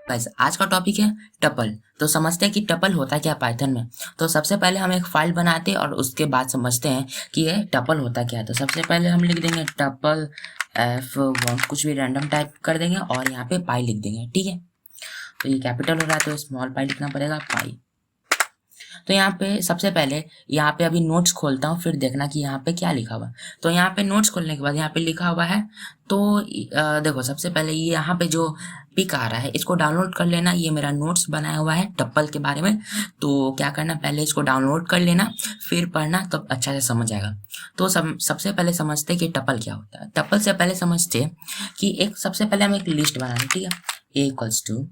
Guys आज का topic है टपल। तो समझते हैं कि टपल होता क्या है पाइथन में। तो सबसे पहले हम एक फाइल बनाते हैं और उसके बाद समझते हैं कि ये टपल होता क्या है। तो सबसे पहले हम लिख देंगे टपल F1, कुछ भी रैंडम टाइप कर देंगे और यहाँ पे पाई लिख देंगे। ठीक है, तो ये कैपिटल हो रहा है तो स्मॉल पाई लिखना पड़ेगा, पाई। तो यहाँ पे सबसे पहले यहाँ पे अभी नोट्स खोलता हूँ, फिर देखना कि यहाँ पे क्या लिखा हुआ है। तो यहाँ पे नोट्स खोलने के बाद यहाँ पे लिखा हुआ है, तो देखो सबसे पहले ये यहाँ पे जो पिक आ रहा है इसको डाउनलोड कर लेना। ये मेरा नोट्स बनाया हुआ है टप्पल के बारे में। तो क्या करना, पहले इसको डाउनलोड कर लेना, फिर पढ़ना, तब तो अच्छा से समझ आएगा। तो सबसे पहले समझते कि टप्पल क्या होता है। टप्पल से पहले समझते कि एक सबसे पहले हम एक लिस्ट बना लें। ठीक है, ए इक्वल्स टू,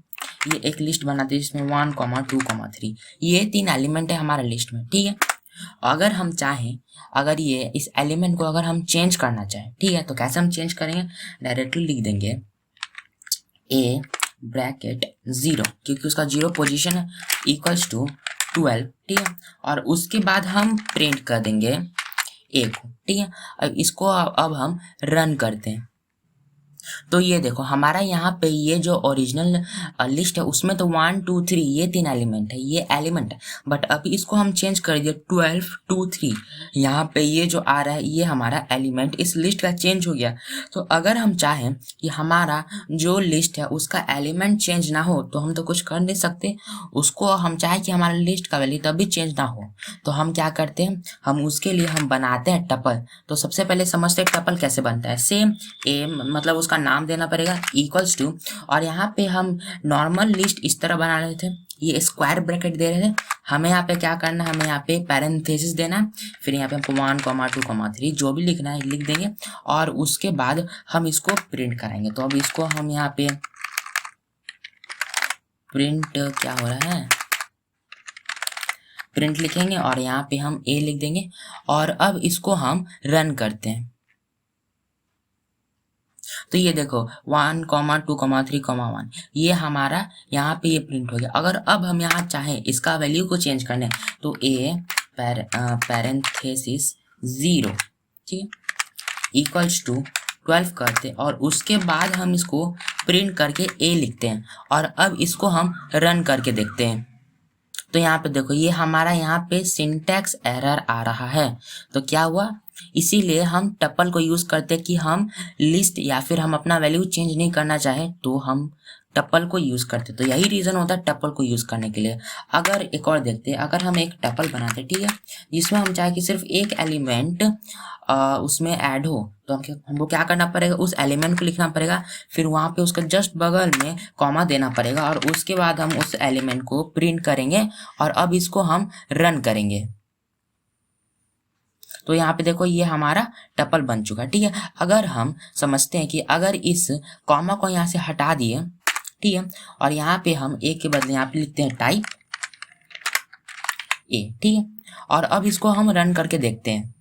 ये एक लिस्ट बनाते हैं जिसमें 1, 2, 3 ये 3 एलिमेंट है हमारा लिस्ट में। ठीक है, अगर हम चाहें, अगर ये इस एलिमेंट को अगर हम चेंज करना चाहें, ठीक है, तो कैसे हम चेंज करेंगे, डायरेक्टली लिख देंगे ए ब्रैकेट 0, क्योंकि उसका 0 पोजीशन है, इक्वल्स टू 12। ठीक है, और उसके बाद हम प्रिंट कर देंगे ए को। ठीक है, अब इसको अब हम रन करते हैं। तो ये देखो हमारा यहाँ पे ये जो ओरिजिनल लिस्ट है उसमें तो 1, 2, 3 ये 3 एलिमेंट है, ये एलिमेंट है। बट अभी इसको हम चेंज कर दिए 12, 2, 3। यहाँ पे ये जो आ रहा है ये हमारा एलिमेंट इस लिस्ट का चेंज हो गया। तो अगर हम चाहें कि हमारा जो लिस्ट है उसका एलिमेंट चेंज ना हो तो हम तो कुछ कर नहीं सकते। उसको हम चाहे कि हमारा लिस्ट का वैल्यू तभी चेंज ना हो, तो हम क्या करते हैं, हम उसके लिए हम बनाते हैं टपल। तो सबसे पहले समझते हैं टपल कैसे बनता है। सेम ए मतलब उसका नाम देना पड़ेगा इक्वल्स टू, और यहाँ पे हम नॉर्मल लिस्ट इस तरह बना रहे थे, ये स्क्वायर ब्रैकेट दे रहे थे। हमें यहाँ पे क्या करना है, हमें यहाँ पे पैरेंथेसिस देना है, फिर यहाँ पे हमको 1, 2, 3 जो भी लिखना है लिख देंगे, और उसके बाद हम इसको प्रिंट कराएंगे। तो अब इसको हम यहाँ पे प्रिंट क्या हो रहा है, प्रिंट लिखेंगे और यहाँ पे हम ए लिख देंगे, और अब इसको हम रन करते हैं। तो ये देखो 1, 2, 3, 1 ये हमारा यहाँ पे ये प्रिंट हो गया। अगर अब हम यहाँ चाहें इसका वैल्यू को चेंज करने, तो ए पैरेंथेसिस 0, ठीक है, इक्वल्स टू 12 करते हैं, और उसके बाद हम इसको प्रिंट करके ए लिखते हैं, और अब इसको हम रन करके देखते हैं। तो यहाँ पे देखो ये हमारा यहाँ पे सिंटैक्स एरर आ रहा है। तो क्या हुआ, इसीलिए हम टपल को यूज करते कि हम लिस्ट या फिर हम अपना वैल्यू चेंज नहीं करना चाहे तो हम टपल को यूज करते। तो यही रीजन होता है टपल को यूज करने के लिए। अगर एक और देखते हैं, अगर हम एक टपल बनाते, ठीक है, जिसमें हम चाहे कि सिर्फ एक एलिमेंट उसमें ऐड हो, तो हमको क्या करना पड़ेगा, उस एलिमेंट को लिखना पड़ेगा, फिर वहां पे उसका जस्ट बगल में कॉमा देना पड़ेगा, और उसके बाद हम उस एलिमेंट को प्रिंट करेंगे, और अब इसको हम रन करेंगे। तो यहाँ पे देखो ये हमारा टपल बन चुका है। ठीक है, अगर हम समझते हैं कि अगर इस कॉमा को यहाँ से हटा दिए, ठीक है, और यहाँ पे हम ए के बदले यहाँ पे लिखते हैं टाइप ए, ठीक है, और अब इसको हम रन करके देखते हैं।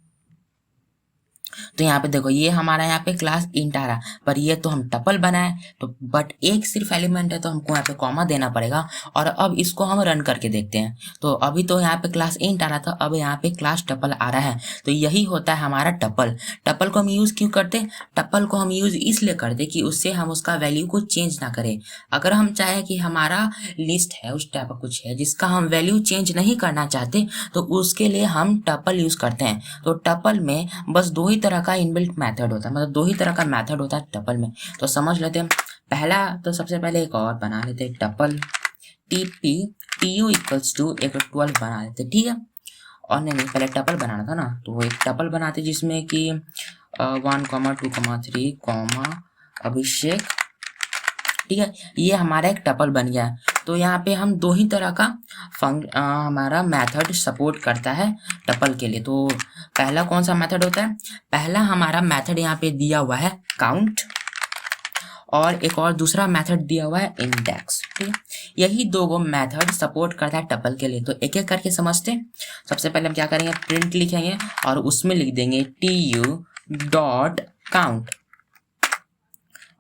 तो यहाँ पे देखो ये हमारा यहाँ पे क्लास इंट आ रहा, पर ये तो हम टपल बनाए, तो बट एक सिर्फ एलिमेंट है तो हमको यहाँ पे कॉमा देना पड़ेगा, और अब इसको हम रन करके देखते हैं। तो अभी तो यहाँ पे क्लास इंट आ रहा था, अब यहाँ पे क्लास टपल आ रहा है। तो यही होता है हमारा टपल। टपल को हम यूज क्यों करते, टपल को हम यूज इसलिए करते कि उससे हम उसका वैल्यू को चेंज ना करें। अगर हम चाहे कि हमारा लिस्ट है उस टाइप का कुछ है जिसका हम वैल्यू चेंज नहीं करना चाहते, तो उसके लिए हम टपल यूज करते हैं। तो टपल में बस 2 ही तरह का इनबिल्ट मेथड होता है, मतलब 2 ही तरह का मेथड होता है टपल में। तो समझ लेते हैं। पहला तो सबसे पहले एक और बना लेते हैं, टपल tu इक्वल्स टू एक 12 बना लेते, ठीक है। और नहीं पहले टपल बनाना था ना, तो एक टपल बनाते जिसमें कि 1, 2, 3 अभिषेक, ठीक है, ये हमारा एक टपल बन गया है। तो यहाँ पे हम 2 ही तरह का हमारा मेथड सपोर्ट करता है टपल के लिए। तो पहला कौन सा मेथड होता है, पहला हमारा मेथड यहाँ पे दिया हुआ है काउंट, और एक और दूसरा मेथड दिया हुआ है इंडेक्स, ठीक है। यही 2 मेथड सपोर्ट करता है टपल के लिए। तो एक एक करके समझते हैं। सबसे पहले हम क्या करेंगे, प्रिंट लिखेंगे और उसमें लिख देंगे tu डॉट काउंट,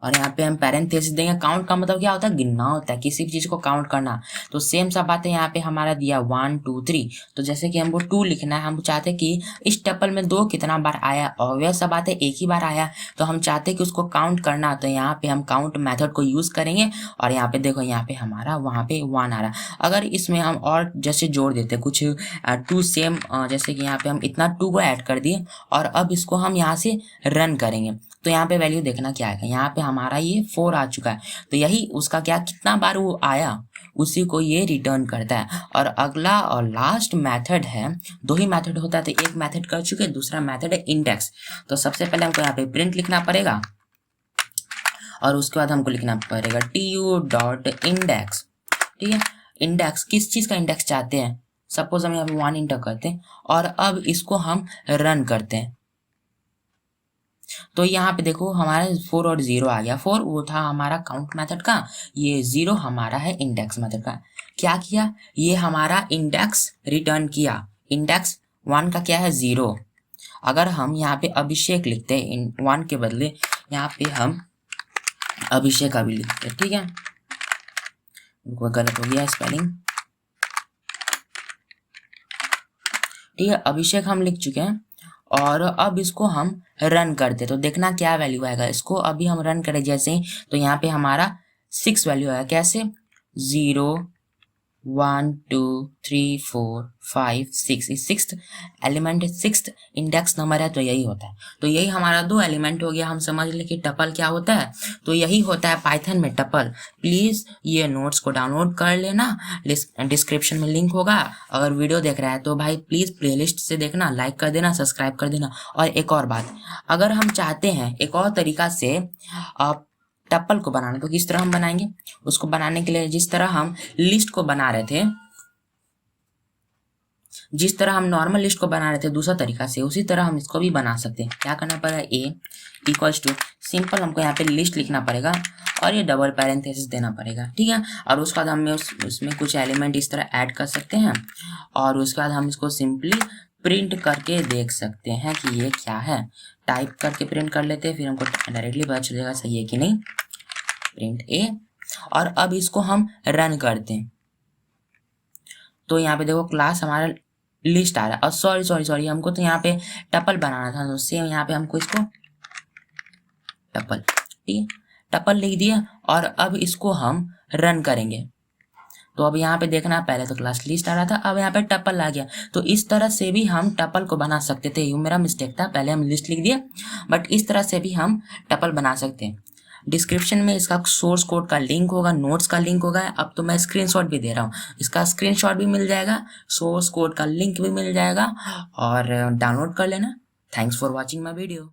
और यहाँ पे हम पैरेंथेसिस देंगे। काउंट का मतलब क्या होता है, गिनना होता है, किसी भी चीज को काउंट करना। तो सेम सा बात है, यहाँ पे हमारा दिया 1 2 3। तो जैसे कि हमको 2 लिखना है, हम चाहते हैं कि इस टपल में 2 कितना बार आया, ऑब्वियस सा बात है एक ही बार आया। तो हम चाहते हैं कि उसको काउंट करना, तो यहाँ पे हम काउंट मेथड को यूज करेंगे। और यहाँ पे देखो, यहाँ पे हमारा वहाँ पे 1 आ रहा। अगर इसमें हम और जैसे जोड़ देते कुछ 2 सेम, जैसे कि यहाँ पे हम इतना 2 को ऐड कर दिए, और अब इसको हम यहाँ से रन करेंगे। तो यहाँ पे वैल्यू देखना क्या आएगा, यहाँ पे हमारा ये 4 आ चुका है। तो यही उसका क्या, कितना बार वो आया उसी को ये रिटर्न करता है। और अगला और लास्ट मेथड है, 2 ही मेथड होता है, तो एक मेथड कर चुके, दूसरा मेथड है इंडेक्स। तो सबसे पहले हमको यहाँ पे प्रिंट लिखना पड़ेगा, और उसके बाद हमको लिखना पड़ेगा tu.index। ठीक है, इंडेक्स किस चीज का इंडेक्स चाहते हैं, सपोज हम यहाँ पे 1 इंटर करते हैं, और अब इसको हम रन करते हैं। तो यहाँ पे देखो हमारा 4 और 0 आ गया। 4 वो था हमारा काउंट मेथड का, ये 0 हमारा है इंडेक्स मेथड का। क्या किया, ये हमारा इंडेक्स रिटर्न किया। इंडेक्स 1 का क्या है, 0। अगर हम यहाँ पे अभिषेक लिखते हैं 1 के बदले, यहाँ पे हम अभिषेक अभी लिखते हैं। ठीक है, गलत हो गया स्पेलिंग। ठीक है, अभिषेक हम लिख चुके हैं, और अब इसको हम रन करते, तो देखना क्या वैल्यू आएगा। इसको अभी हम रन करें जैसे ही, तो यहाँ पे हमारा 6 वैल्यू आया। कैसे, 0 1 2 3 4 5 6, sixth element, sixth index number है, तो यही होता है। तो यही हमारा 2 एलिमेंट हो गया। हम समझ ले कि टपल क्या होता है, तो यही होता है पाइथन में टपल। प्लीज ये नोट्स को डाउनलोड कर लेना, डिस्क्रिप्शन में लिंक होगा। अगर वीडियो देख रहा है तो भाई प्लीज प्लेलिस्ट से देखना, लाइक कर देना, सब्सक्राइब कर देना। और एक और बात, अगर हम चाहते हैं एक और तरीका से आप टपल को बनाना, तो किस तरह हम बनाएंगे, उसको बनाने के लिए जिस तरह हम लिस्ट को बना रहे थे, जिस तरह हम नॉर्मल लिस्ट को बना रहे थे दूसरा तरीका से, उसी तरह हम इसको भी बना सकते हैं। क्या करना पड़ेगा, ए इक्वल्स टू सिंपल, हमको यहाँ पे लिस्ट लिखना पड़ेगा, और ये डबल पैरेंथेसिस देना पड़ेगा। ठीक है, और उसके बाद हमें उसमें कुछ एलिमेंट इस तरह ऐड कर सकते हैं, और उसके बाद हम इसको सिंपली प्रिंट करके देख सकते हैं कि ये क्या है। टाइप करके प्रिंट कर लेते हैं, फिर हमको डायरेक्टली पता चलेगा सही है कि नहीं। प्रिंट ए, और अब इसको हम रन करते हैं, तो यहाँ पे देखो क्लास हमारा लिस्ट आ रहा है। और सॉरी हमको तो यहाँ पे टपल बनाना था, तो सेम यहाँ पे हमको इसको टपल, ठीक है, टपल लिख दिया, और अब इसको हम रन करेंगे। तो अब यहाँ पे देखना, पहले तो क्लास लिस्ट आ रहा था, अब यहाँ पे टपल आ गया। तो इस तरह से भी हम टपल को बना सकते थे। ये मेरा मिस्टेक था, पहले हम लिस्ट लिख दिए, बट इस तरह से भी हम टपल बना सकते हैं। डिस्क्रिप्शन में इसका सोर्स कोड का लिंक होगा, नोट्स का लिंक होगा। अब तो मैं स्क्रीनशॉट भी दे रहा हूँ, इसका स्क्रीनशॉट भी मिल जाएगा, सोर्स कोड का लिंक भी मिल जाएगा, और डाउनलोड कर लेना। Thanks for watching my video.